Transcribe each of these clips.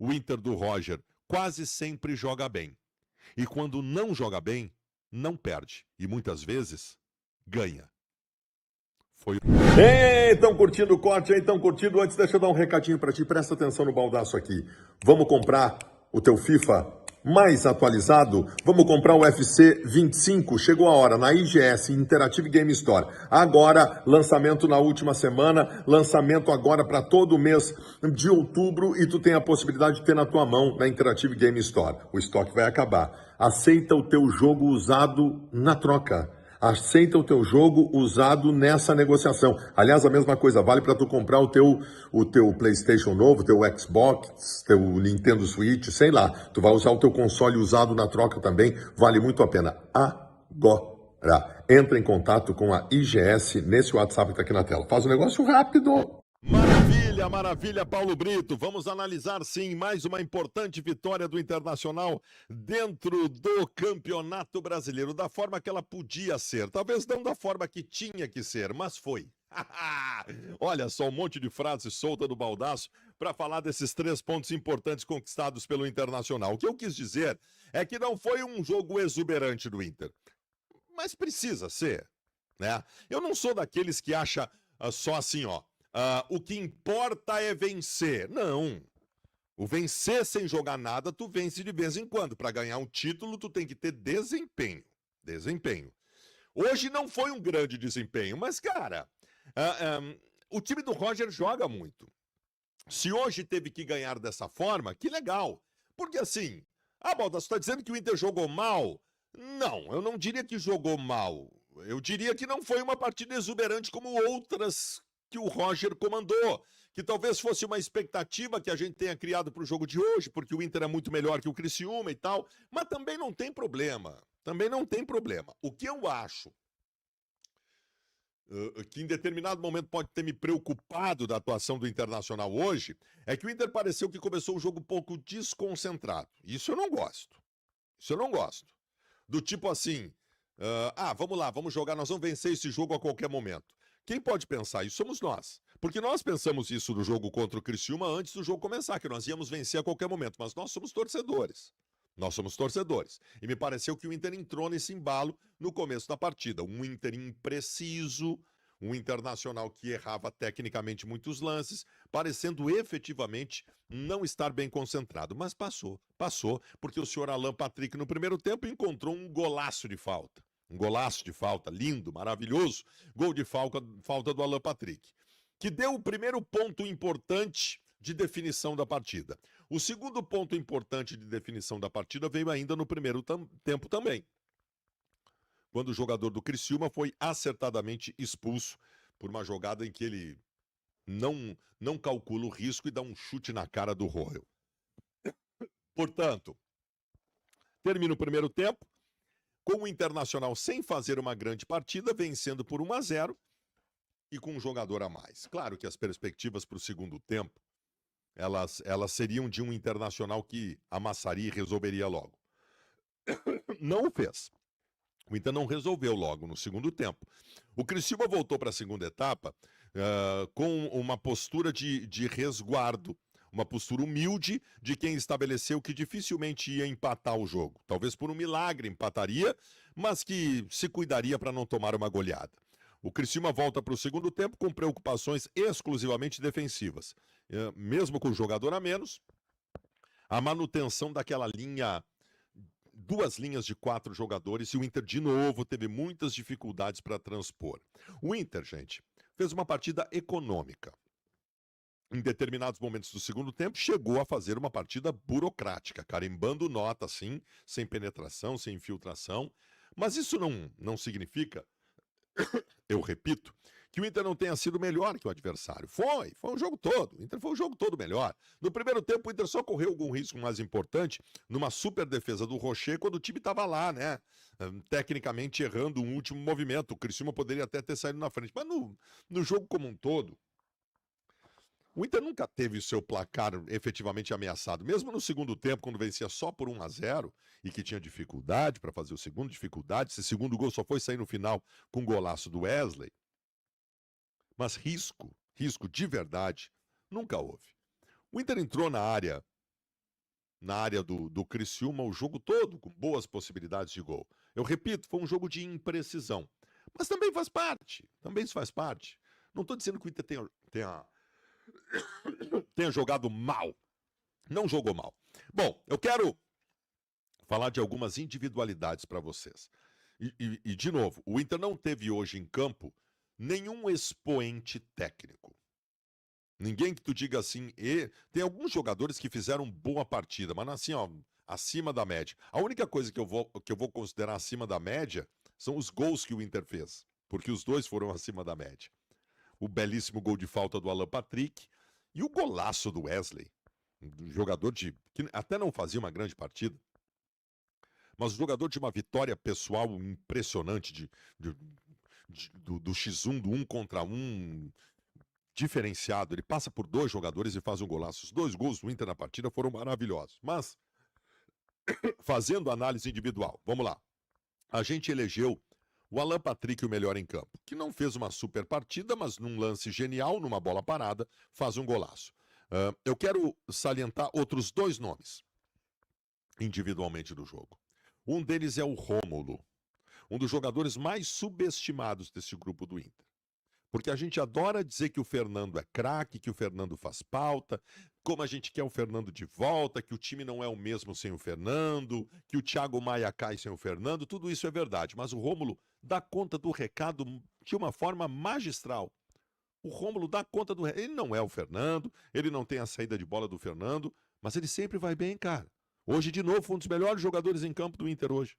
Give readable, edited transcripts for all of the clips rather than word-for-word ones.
o Inter do Roger quase sempre joga bem. E quando não joga bem, não perde. E muitas vezes, ganha. Foi. Ei, estão curtindo o corte aí? Estão curtindo? Antes, deixa eu dar um recadinho para ti. Presta atenção no baldaço aqui. Vamos comprar o teu FIFA mais atualizado? Vamos comprar o UFC 25. Chegou a hora na IGS, Interactive Game Store. Agora, lançamento na última semana, lançamento agora para todo mês de outubro e tu tem a possibilidade de ter na tua mão na Interactive Game Store. O estoque vai acabar. Aceita o teu jogo usado na troca. Aceita o teu jogo usado nessa negociação. Aliás, a mesma coisa vale para tu comprar o teu PlayStation novo, teu Xbox, teu Nintendo Switch, sei lá. Tu vai usar o teu console usado na troca também. Vale muito a pena. Agora, entra em contato com a IGS nesse WhatsApp que está aqui na tela. Faz um negócio rápido. Maravilha, maravilha, Paulo Brito. Vamos analisar, sim, mais uma importante vitória do Internacional dentro do Campeonato Brasileiro, da forma que ela podia ser. Talvez não da forma que tinha que ser, mas foi. Olha só, um monte de frase solta do baldaço para falar desses 3 pontos importantes conquistados pelo Internacional. O que eu quis dizer é que não foi um jogo exuberante do Inter, mas precisa ser, né? Eu não sou daqueles que acha só assim, ó. O que importa é vencer. Não. O vencer sem jogar nada, tu vence de vez em quando. Para ganhar um título, tu tem que ter desempenho. Desempenho. Hoje não foi um grande desempenho, mas, cara, o time do Roger joga muito. Se hoje teve que ganhar dessa forma, que legal. Porque assim, Baldas, você está dizendo que o Inter jogou mal? Não, eu não diria que jogou mal. Eu diria que não foi uma partida exuberante como outras que o Roger comandou, que talvez fosse uma expectativa que a gente tenha criado para o jogo de hoje, porque o Inter é muito melhor que o Criciúma e tal, mas também não tem problema. Também não tem problema. O que eu acho que em determinado momento pode ter me preocupado da atuação do Internacional hoje, é que o Inter pareceu que começou o jogo um pouco desconcentrado. Isso eu não gosto. Isso eu não gosto. Do tipo assim, vamos lá, vamos jogar, nós vamos vencer esse jogo a qualquer momento. Quem pode pensar isso somos nós. Porque nós pensamos isso no jogo contra o Criciúma antes do jogo começar, que nós íamos vencer a qualquer momento, mas nós somos torcedores. Nós somos torcedores. E me pareceu que o Inter entrou nesse embalo no começo da partida. Um Inter impreciso, um Internacional que errava tecnicamente muitos lances, parecendo efetivamente não estar bem concentrado. Mas passou, porque o senhor Alan Patrick no primeiro tempo encontrou um golaço de falta. Um golaço de falta, lindo, maravilhoso. Gol de falta do Alan Patrick. Que deu o primeiro ponto importante de definição da partida. O segundo ponto importante de definição da partida veio ainda no primeiro tempo também, quando o jogador do Criciúma foi acertadamente expulso por uma jogada em que ele não calcula o risco e dá um chute na cara do Royal. Portanto, termina o primeiro tempo com o Internacional sem fazer uma grande partida, vencendo por 1-0 e com um jogador a mais. Claro que as perspectivas para o segundo tempo elas seriam de um Internacional que amassaria e resolveria logo. Não o fez. O Inter não resolveu logo no segundo tempo. O Criciúma voltou para a segunda etapa com uma postura de resguardo, uma postura humilde de quem estabeleceu que dificilmente ia empatar o jogo. Talvez por um milagre empataria, mas que se cuidaria para não tomar uma goleada. O Criciúma volta para o segundo tempo com preocupações exclusivamente defensivas. Mesmo com o jogador a menos, a manutenção daquela linha, 2 linhas de 4 jogadores, e o Inter de novo teve muitas dificuldades para transpor. O Inter, gente, fez uma partida econômica. Em determinados momentos do segundo tempo, chegou a fazer uma partida burocrática, carimbando nota assim, sem penetração, sem infiltração. Mas isso não significa, eu repito, que o Inter não tenha sido melhor que o adversário. Foi um jogo todo. O Inter foi o jogo todo melhor. No primeiro tempo, o Inter só correu algum risco mais importante numa super defesa do Rocher quando o time estava lá, né? Tecnicamente errando um último movimento. O Criciúma poderia até ter saído na frente. Mas no jogo como um todo, o Inter nunca teve o seu placar efetivamente ameaçado. Mesmo no segundo tempo, quando vencia só por 1-0 e que tinha dificuldade para fazer o segundo, esse segundo gol só foi sair no final com o golaço do Wesley. Mas risco de verdade, nunca houve. O Inter entrou na área na área do Criciúma o jogo todo, com boas possibilidades de gol. Eu repito, foi um jogo de imprecisão. Mas também faz parte, também isso faz parte. Não estou dizendo que o Inter tenha jogado mal. Não jogou mal. Bom, eu quero falar de algumas individualidades para vocês. E, de novo, o Inter não teve hoje em campo nenhum expoente técnico. Ninguém que tu diga assim, tem alguns jogadores que fizeram boa partida, mas assim, ó, acima da média. A única coisa que eu vou considerar acima da média são os gols que o Inter fez, porque os dois foram acima da média. O belíssimo gol de falta do Alan Patrick e o golaço do Wesley, um jogador que até não fazia uma grande partida, mas um jogador de uma vitória pessoal impressionante do X1, do 1 contra 1, diferenciado. Ele passa por dois jogadores e faz um golaço. Os dois gols do Inter na partida foram maravilhosos. Mas, fazendo análise individual, vamos lá. A gente elegeu o Alan Patrick o melhor em campo, que não fez uma super partida, mas num lance genial, numa bola parada, faz um golaço. Eu quero salientar outros dois nomes individualmente do jogo. Um deles é o Rômulo, um dos jogadores mais subestimados desse grupo do Inter. Porque a gente adora dizer que o Fernando é craque, que o Fernando faz pauta, como a gente quer o Fernando de volta, que o time não é o mesmo sem o Fernando, que o Thiago Maia cai sem o Fernando, tudo isso é verdade. Mas o Rômulo dá conta do recado de uma forma magistral. O Rômulo dá conta do recado. Ele não é o Fernando, ele não tem a saída de bola do Fernando, mas ele sempre vai bem, cara. Hoje, de novo, foi um dos melhores jogadores em campo do Inter hoje.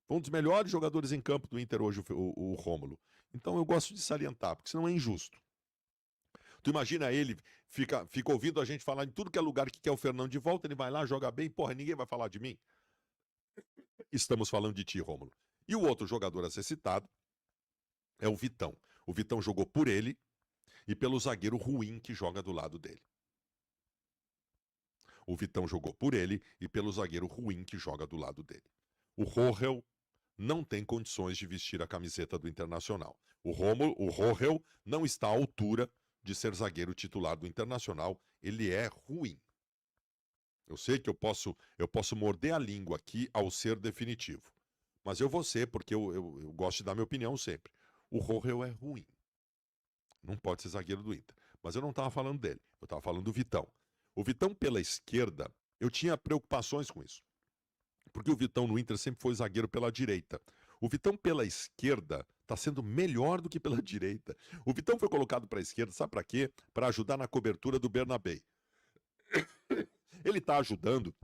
Foi um dos melhores jogadores em campo do Inter hoje, o Rômulo. Então eu gosto de salientar, porque senão é injusto. Tu imagina ele, fica ouvindo a gente falar em tudo que é lugar que quer o Fernando de volta, ele vai lá, joga bem, porra, ninguém vai falar de mim. Estamos falando de ti, Rômulo. E o outro jogador a ser citado é o Vitão. O Vitão jogou por ele e pelo zagueiro ruim que joga do lado dele. O Vitão jogou por ele e pelo zagueiro ruim que joga do lado dele. O Rohel não tem condições de vestir a camiseta do Internacional. O Rohel não está à altura de ser zagueiro titular do Internacional. Ele é ruim. Eu sei que eu posso morder a língua aqui ao ser definitivo. Mas eu vou ser, porque eu gosto de dar minha opinião sempre. O Rohel é ruim. Não pode ser zagueiro do Inter. Mas eu não estava falando dele. Eu estava falando do Vitão. O Vitão pela esquerda, eu tinha preocupações com isso. Porque o Vitão no Inter sempre foi zagueiro pela direita. O Vitão pela esquerda está sendo melhor do que pela direita. O Vitão foi colocado para a esquerda, sabe para quê? Para ajudar na cobertura do Bernabé. Ele está ajudando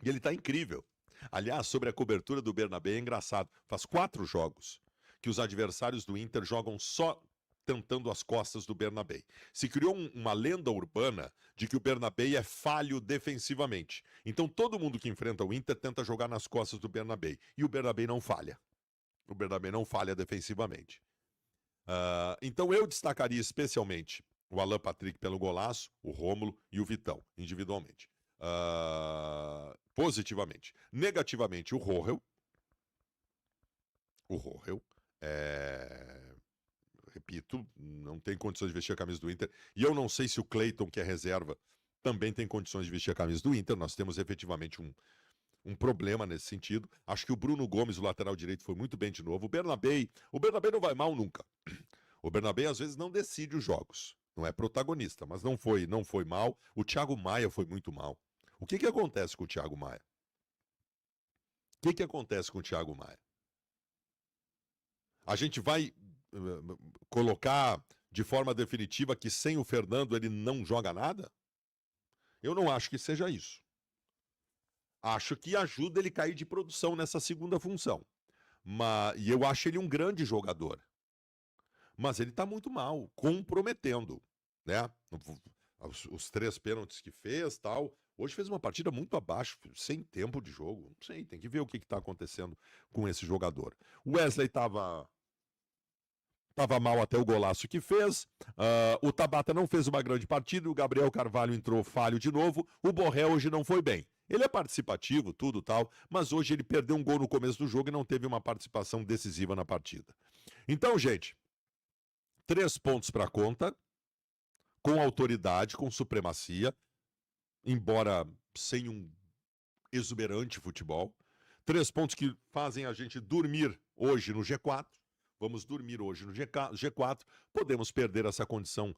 e ele está incrível. Aliás, sobre a cobertura do Bernabé é engraçado. Faz 4 jogos que os adversários do Inter jogam só tentando as costas do Bernabé. Se criou uma lenda urbana de que o Bernabé é falho defensivamente. Então todo mundo que enfrenta o Inter tenta jogar nas costas do Bernabé. E o Bernabé não falha. O Bernabé não falha defensivamente. Então eu destacaria especialmente o Alan Patrick pelo golaço, o Rômulo e o Vitão, individualmente. Positivamente. Negativamente, o Rohel. O Rohel repito, não tem condições de vestir a camisa do Inter. E eu não sei se o Cleiton, que é reserva, também tem condições de vestir a camisa do Inter. Nós temos efetivamente um problema nesse sentido. Acho que o Bruno Gomes, o lateral direito, foi muito bem de novo. O Bernabé não vai mal nunca. O Bernabé às vezes não decide os jogos. Não é protagonista, mas não foi mal. O Thiago Maia foi muito mal. O que acontece com o Thiago Maia? O que acontece com o Thiago Maia? A gente vai colocar de forma definitiva que sem o Fernando ele não joga nada? Eu não acho que seja isso. Acho que ajuda ele a cair de produção nessa segunda função. E eu acho ele um grande jogador. Mas ele está muito mal, comprometendo, né? Os 3 pênaltis que fez, tal. Hoje fez uma partida muito abaixo, sem tempo de jogo. Não sei, tem que ver o que está acontecendo com esse jogador. O Wesley estava mal até o golaço que fez. O Tabata não fez uma grande partida. O Gabriel Carvalho entrou falho de novo. O Borré hoje não foi bem. Ele é participativo, tudo tal, mas hoje ele perdeu um gol no começo do jogo e não teve uma participação decisiva na partida. Então, gente, 3 pontos para conta, com autoridade, com supremacia, embora sem um exuberante futebol. 3 pontos que fazem a gente dormir hoje no G4. Vamos dormir hoje no G4. Podemos perder essa condição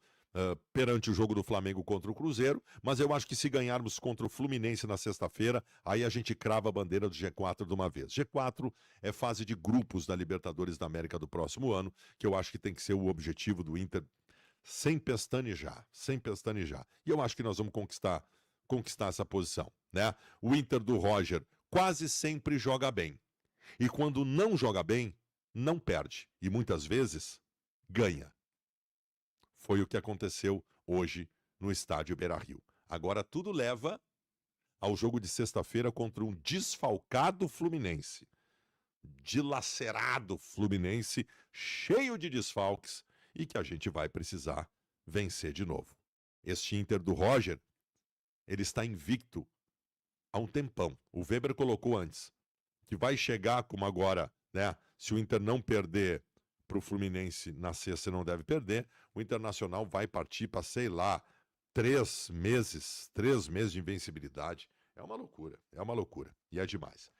perante o jogo do Flamengo contra o Cruzeiro, mas eu acho que se ganharmos contra o Fluminense na sexta-feira, aí a gente crava a bandeira do G4 de uma vez. G4 é fase de grupos da Libertadores da América do próximo ano, que eu acho que tem que ser o objetivo do Inter sem pestanejar, sem pestanejar. E eu acho que nós vamos conquistar essa posição, né? O Inter do Roger quase sempre joga bem. E quando não joga bem, não perde. E muitas vezes ganha. Foi o que aconteceu hoje no estádio Beira-Rio. Agora tudo leva ao jogo de sexta-feira contra um desfalcado Fluminense. Dilacerado Fluminense, cheio de desfalques e que a gente vai precisar vencer de novo. Este Inter do Roger, ele está invicto há um tempão. O Weber colocou antes que vai chegar como agora, né? Se o Inter não perder para o Fluminense na sexta, não deve perder, o Internacional vai partir para, sei lá, 3 meses de invencibilidade. É uma loucura, e é demais.